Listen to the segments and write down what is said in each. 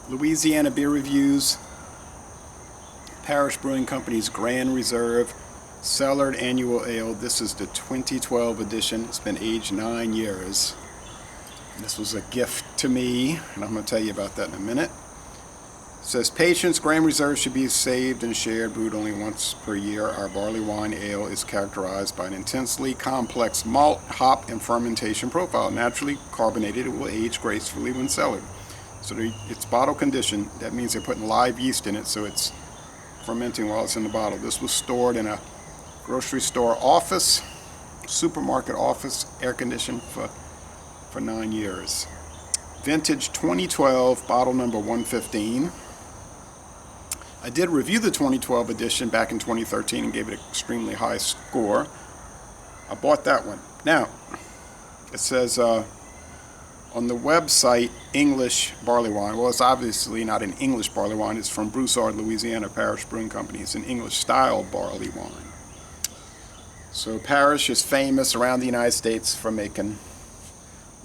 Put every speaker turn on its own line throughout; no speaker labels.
Louisiana Beer Reviews, Parish Brewing Company's Grand Reserve Cellared Annual Ale. This is the 2012 edition. It's been aged 9 years. This was a gift to me, and I'm going to tell you about that in a minute. It says, patience, Grand Reserve should be saved and shared, brewed only once per year. Our barley wine ale is characterized by an intensely complex malt, hop, and fermentation profile. Naturally carbonated, it will age gracefully when cellared. So it's bottle conditioned. That means they're putting live yeast in it, so it's fermenting while it's in the bottle. This was stored in a grocery store office, supermarket office, air conditioned for 9 years. Vintage 2012, bottle number 115. I did review the 2012 edition back in 2013 and gave it an extremely high score. I bought that one. Now, it says on the website, English barley wine. Well, it's obviously not an English barley wine. It's from Brewed, Louisiana, Parish Brewing Company. It's an English-style barley wine. So Parish is famous around the United States for making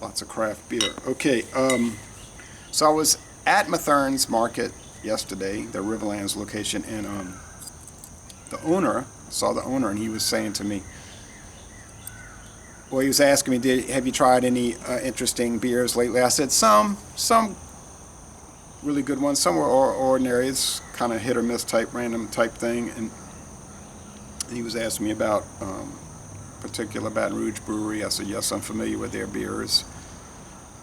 lots of craft beer. Okay, so I was at Mathern's Market yesterday, the Riverlands location, and saw the owner, and he was saying to me, well, he was asking me, have you tried any interesting beers lately? I said, some really good ones, some were ordinary. It's kind of hit or miss type, random type thing, and he was asking me about particular Baton Rouge brewery. I said, yes, I'm familiar with their beers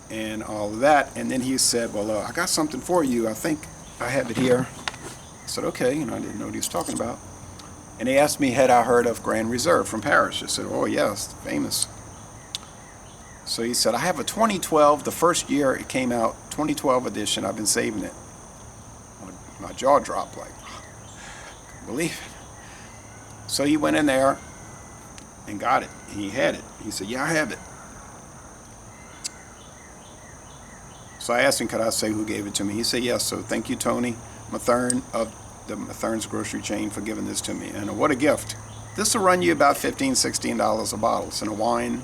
and all of that. And then he said, well, I got something for you. I think I have it here. I said, okay, I didn't know what he was talking about. And he asked me, had I heard of Grand Reserve from Parish? I said, oh, yes, famous. So he said, I have a 2012, the first year it came out, 2012 edition. I've been saving it. My jaw dropped, like, couldn't believe it. So he went in there and got it. He had it. He said, yeah, I have it. So I asked him, could I say who gave it to me? He said, yes. So thank you, Tony Mathern of the Mathern's grocery chain, for giving this to me. And what a gift. This will run you about $15, $16 a bottle. It's in a wine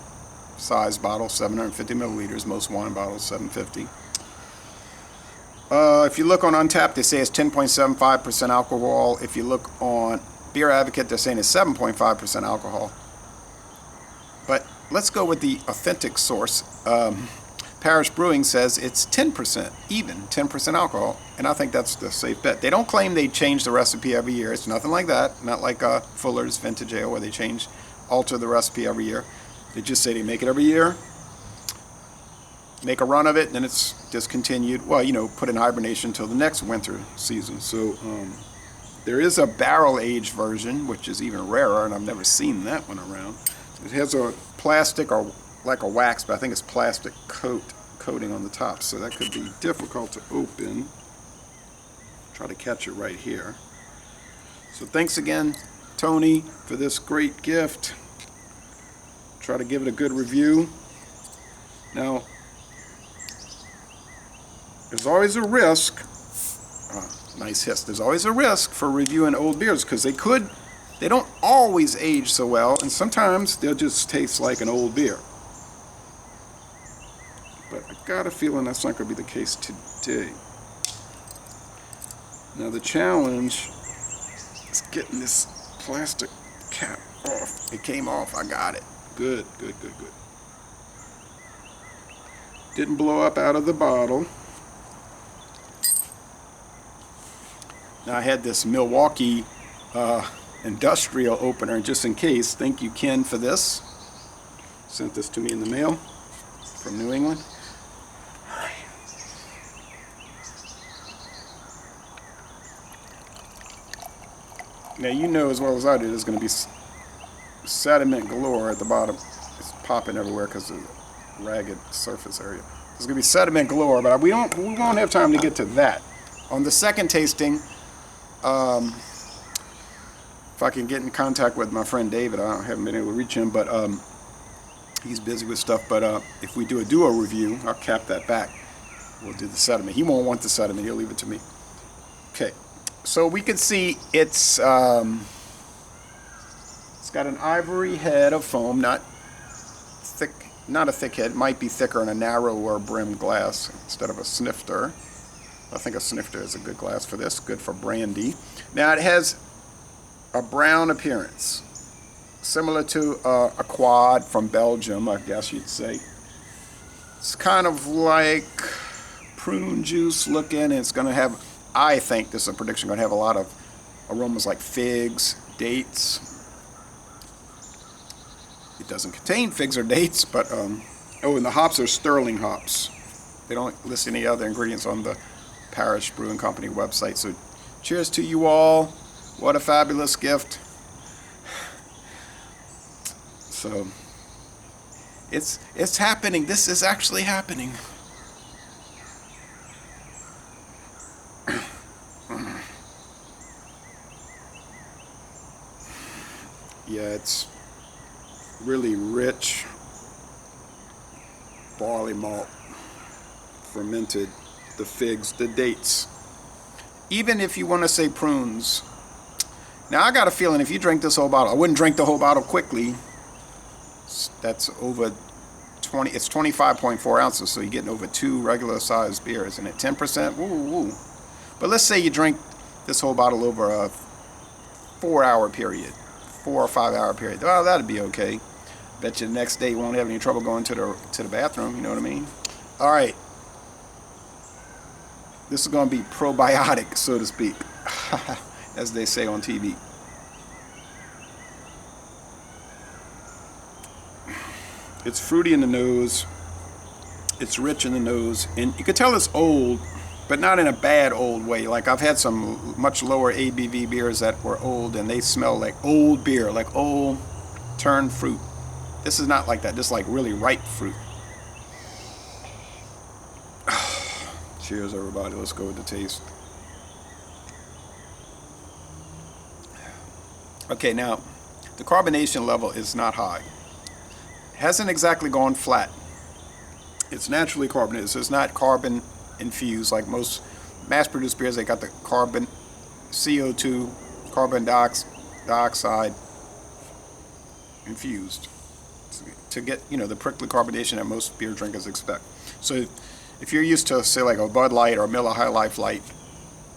size bottle, 750 milliliters. Most wine bottles, 750. If you look on Untapped, they say it's 10.75% alcohol. If you look on Beer Advocate, they're saying it's 7.5% alcohol. But let's go with the authentic source. Parish Brewing says it's 10%, even 10% alcohol, and I think that's the safe bet. They don't claim they change the recipe every year. It's nothing like that. Not like Fuller's Vintage Ale, where they alter the recipe every year. They just say they make it every year, make a run of it, and then it's discontinued. Well, put in hibernation until the next winter season. So there is a barrel-aged version, which is even rarer, and I've never seen that one around. It has a plastic, or like a wax, but I think it's plastic coating on the top, so that could be difficult to open. Try to catch it right here. So thanks again, Tony, for this great gift. Try to give it a good review. Now, there's always a risk, nice hiss, there's always a risk for reviewing old beers, because they don't always age so well, and sometimes they'll just taste like an old beer. But I got a feeling that's not going to be the case today. Now the challenge is getting this plastic cap off. It came off. I got it. Good. Didn't blow up out of the bottle. Now I had this Milwaukee industrial opener, just in case. Thank you, Ken, for this. Sent this to me in the mail from New England. Now you know as well as I do there's going to be sediment galore at the bottom. It's popping everywhere because of the ragged surface area. There's going to be sediment galore, but we won't have time to get to that. On the second tasting, if I can get in contact with my friend David, I haven't been able to reach him, but he's busy with stuff. But if we do a duo review, I'll cap that back. We'll do the sediment. He won't want the sediment. He'll leave it to me. Okay. So we can see it's got an ivory head of foam, not a thick head. It might be thicker in a narrower brim glass instead of a snifter. I think a snifter is a good glass for this. Good for brandy. Now it has a brown appearance, similar to a quad from Belgium, I guess you'd say. It's kind of like prune juice looking. It's going to have, I think this is a prediction, going to have a lot of aromas like figs, dates. It doesn't contain figs or dates, but oh, and the hops are sterling hops. They don't list any other ingredients on the Parish Brewing Company website. So cheers to you all. What a fabulous gift. So it's happening. This is actually happening. Yeah, it's really rich barley malt, fermented, the figs, the dates. Even if you want to say prunes. Now I got a feeling if you drink this whole bottle, I wouldn't drink the whole bottle quickly. That's over 20, it's 25.4 ounces, so you're getting over 2 regular sized beers, and at 10%, woo woo. But let's say you drink this whole bottle over a 4-hour period, 4 or 5 hour period. Well, that'd be okay. Bet you the next day you won't have any trouble going to the bathroom, you know what I mean? All right. This is going to be probiotic, so to speak, as they say on TV. It's fruity in the nose. It's rich in the nose. And you can tell it's old, but not in a bad old way. Like I've had some much lower ABV beers that were old and they smell like old beer, like old turned fruit. This is not like that. This is like really ripe fruit. Cheers, everybody. Let's go with the taste. Okay, now the carbonation level is not high. It hasn't exactly gone flat. It's naturally carbonated, so it's not carbon infused like most mass-produced beers. They got the carbon, CO2, carbon dioxide infused to get, you know, the prickly carbonation that most beer drinkers expect. So if you're used to, say, like a Bud Light or a Miller High Life Light,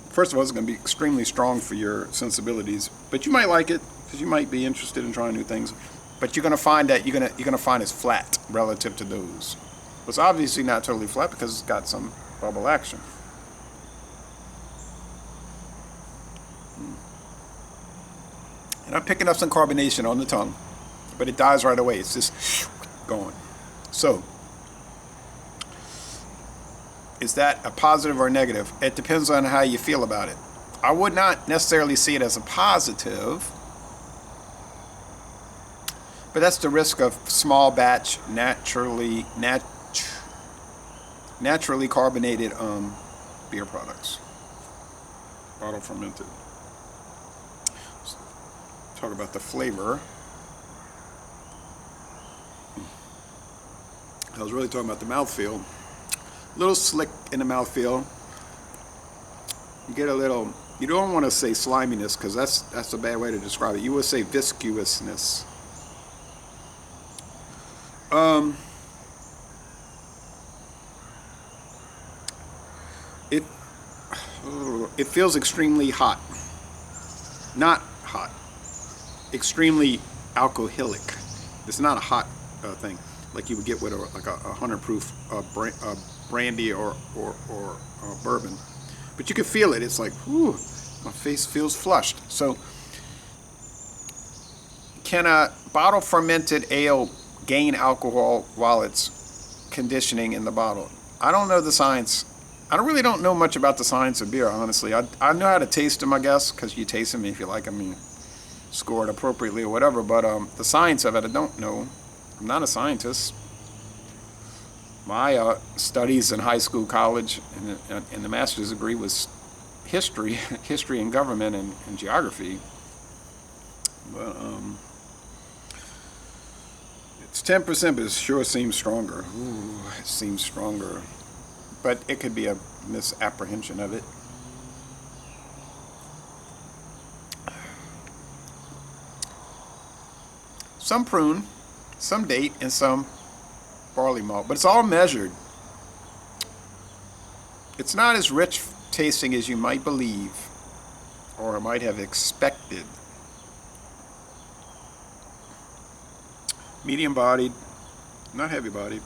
first of all, it's going to be extremely strong for your sensibilities, but you might like it because you might be interested in trying new things. But you're going to find that you're going to find it's flat relative to those. It's obviously not totally flat because it's got some bubble action. And I'm picking up some carbonation on the tongue, but it dies right away. It's just going. So, is that a positive or a negative? It depends on how you feel about it. I would not necessarily see it as a positive, but that's the risk of small batch, naturally carbonated beer products, bottle fermented. So, talk about the flavor. I was really talking about the mouthfeel. A little slick in the mouthfeel. You get a little, you don't want to say sliminess because that's a bad way to describe it. You would say viscousness. It feels extremely hot. Not hot. Extremely alcoholic. It's not a hot thing like you would get with a 100 proof brandy or bourbon. But you can feel it. It's like, whew, my face feels flushed. So, can a bottle fermented ale gain alcohol while it's conditioning in the bottle? I don't know the science. I really don't know much about the science of beer, honestly. I know how to taste them, I guess, because you taste them. If you like them, you score it appropriately or whatever. But the science of it, I don't know. I'm not a scientist. My studies in high school, college, and the master's degree was history and government and geography. But it's 10%, but it sure seems stronger. Ooh, it seems stronger. But it could be a misapprehension of it. Some prune, some date, and some barley malt. But it's all measured. It's not as rich tasting as you might believe, or might have expected. Medium bodied, not heavy bodied,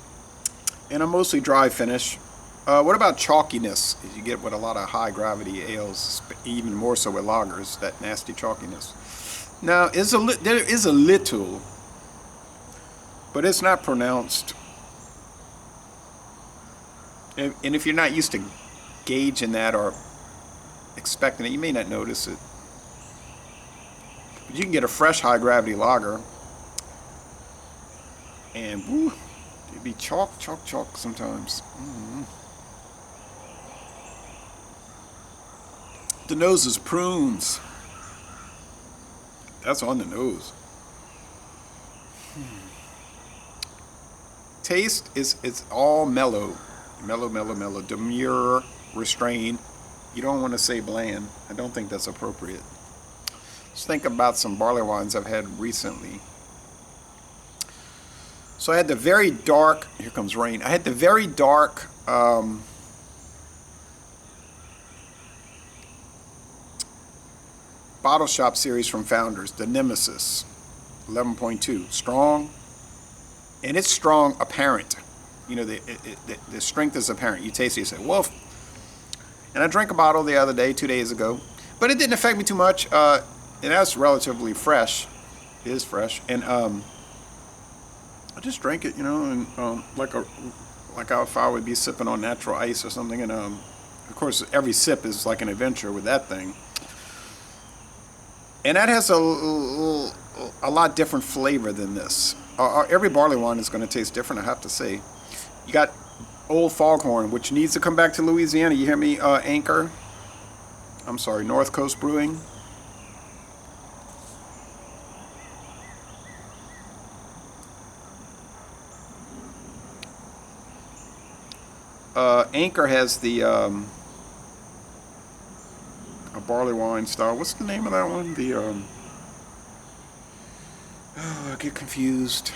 and a mostly dry finish. What about chalkiness? As you get with a lot of high gravity ales, even more so with lagers, that nasty chalkiness. Now, there is a little, but it's not pronounced. And if you're not used to gauging that or expecting it, you may not notice it. But you can get a fresh high gravity lager, and woo, it'd be chalk sometimes. The nose is prunes. That's on the nose. Taste is all mellow, demure, restrained. You don't want to say bland. I don't think that's appropriate. Let's think about some barley wines I've had recently. So I had the very dark, here comes rain. I had the very dark Bottle Shop series from Founders, the Nemesis, 11.2, strong, and it's strong apparent. You know, the strength is apparent. You taste it, you say, woof. And I drank a bottle the other day, 2 days ago, but it didn't affect me too much. And that's relatively fresh. It is fresh, and I just drank it, you know, and like if I would be sipping on natural ice or something. And of course, every sip is like an adventure with that thing. And that has a lot different flavor than this. Every barley wine is going to taste different, I have to say. You got Old Foghorn, which needs to come back to Louisiana. You hear me, Anchor? I'm sorry, North Coast Brewing. Anchor has the a barley wine style. What's the name of that one? The I get confused.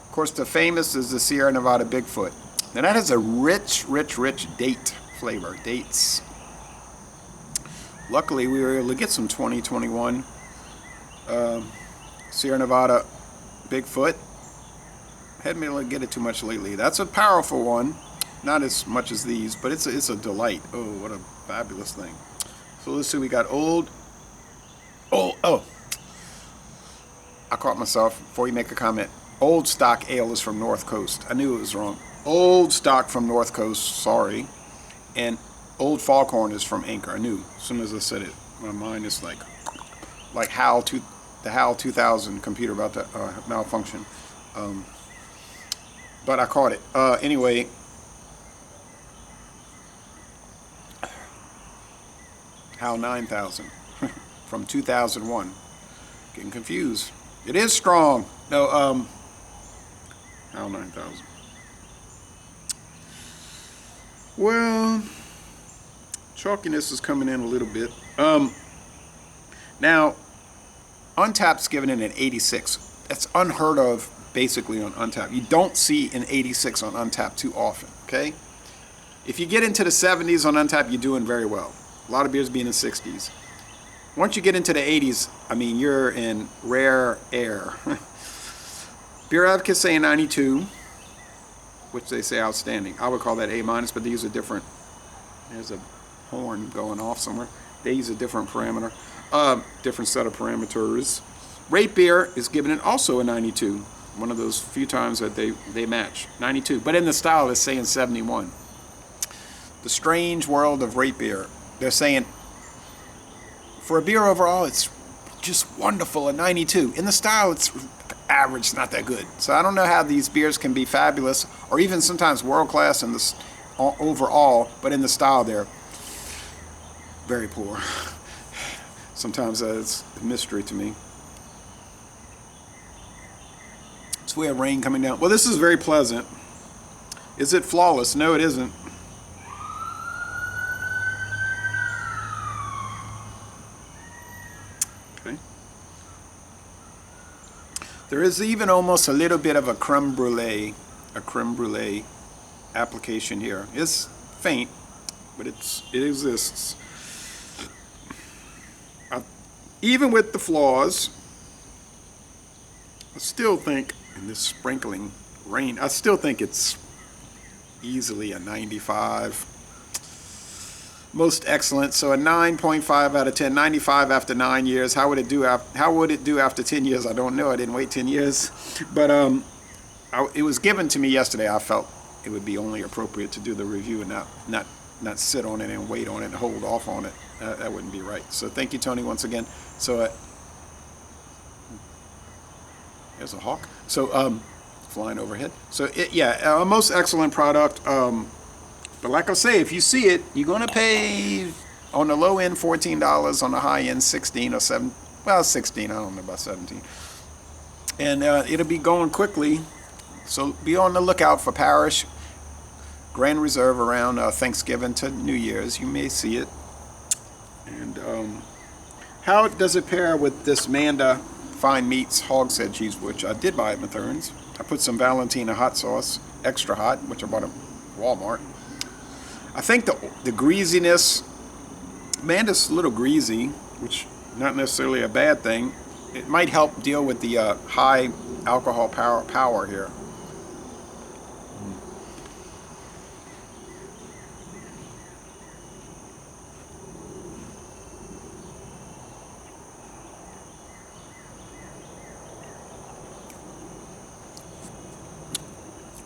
Of course, the famous is the Sierra Nevada Bigfoot. And that has a rich date flavor. Dates. Luckily, we were able to get some 2021 Sierra Nevada Bigfoot. Hadn't been able to get it too much lately. That's a powerful one. Not as much as these, but it's a delight. Oh, what a fabulous thing. So let's see, we got old. Oh. I caught myself before you make a comment. Old Stock Ale is from North Coast. I knew it was wrong. Old Stock from North Coast, sorry. And Old Foghorn is from Anchor. I knew as soon as I said it. My mind is like the HAL 2000 computer about to malfunction. But I caught it. Anyway, HAL 9000 from 2001. Getting confused. It is strong. No, HAL 9000. Well, chalkiness is coming in a little bit. Now, Untapped's giving it an 86. That's unheard of, basically, on Untapped. You don't see an 86 on Untapped too often, okay? If you get into the 70s on Untapped, you're doing very well. A lot of beers be in the 60s. Once you get into the 80s, I mean, you're in rare air. Beer Advocates say a 92, which they say outstanding. I would call that A-, but they use a different, there's a horn going off somewhere. They use a different parameter, different set of parameters. Rate Beer is giving it also a 92. One of those few times that they match. 92. But in the style, it's saying 71. The strange world of Rate Beer. They're saying, for a beer overall, it's just wonderful, a 92. In the style, it's average, not that good. So I don't know how these beers can be fabulous, or even sometimes world-class in the overall, but in the style, they're very poor. Sometimes it's a mystery to me. So we have rain coming down. Well, this is very pleasant. Is it flawless? No, it isn't. Okay. There is even almost a little bit of a creme brulee application here. It's faint, but it exists. Even with the flaws, I still think, in this sprinkling rain, I still think it's easily a 95. Most excellent. So a 9.5 out of 10. 95 after 9 years. How would it do? How would it do after 10 years? I don't know. I didn't wait 10 years, but it was given to me yesterday. I felt it would be only appropriate to do the review and not sit on it and wait on it and hold off on it. That wouldn't be right. So thank you, Tony, once again. So there's a hawk. So flying overhead. So yeah, a most excellent product. But like I say, if you see it, you're gonna pay on the low end $14, on the high end 16 or 7. Well, 16. I don't know about 17. And it'll be going quickly. So be on the lookout for Parish Grand Reserve around Thanksgiving to New Year's. You may see it. And how does it pair with this Manda Fine Meats Hogshead cheese, which I did buy at Mathern's? I put some Valentina hot sauce, extra hot, which I bought at Walmart. I think the greasiness, Manda's a little greasy, which not necessarily a bad thing. It might help deal with the high alcohol power here.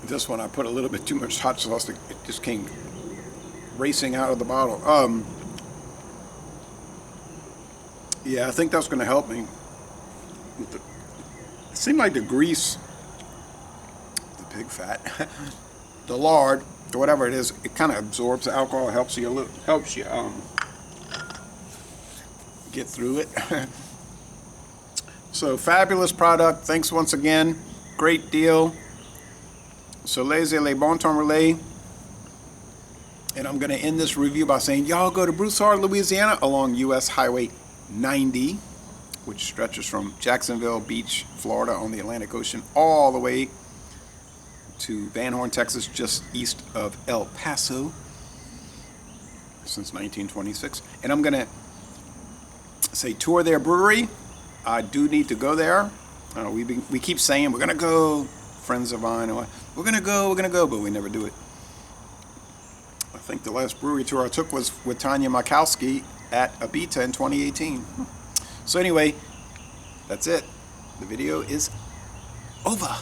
This one I put a little bit too much hot sauce. It just came racing out of the bottle. Yeah, I think that's going to help me. It seemed like the grease, the pig fat, the lard, or whatever it is, it kind of absorbs the alcohol, helps you get through it. So fabulous product. Thanks once again. Great deal. So laissez bon temps relais. And I'm going to end this review by saying, y'all go to Brewed, Louisiana along US Highway 90, which stretches from Jacksonville Beach, Florida on the Atlantic Ocean, all the way to Van Horn, Texas, just east of El Paso, since 1926. And I'm going to say tour their brewery. I do need to go there. We keep saying we're going to go, friends of mine, we're going to go, but we never do it. I think the last brewery tour I took was with Tanya Makowski at Abita in 2018. So anyway, that's it. The video is over.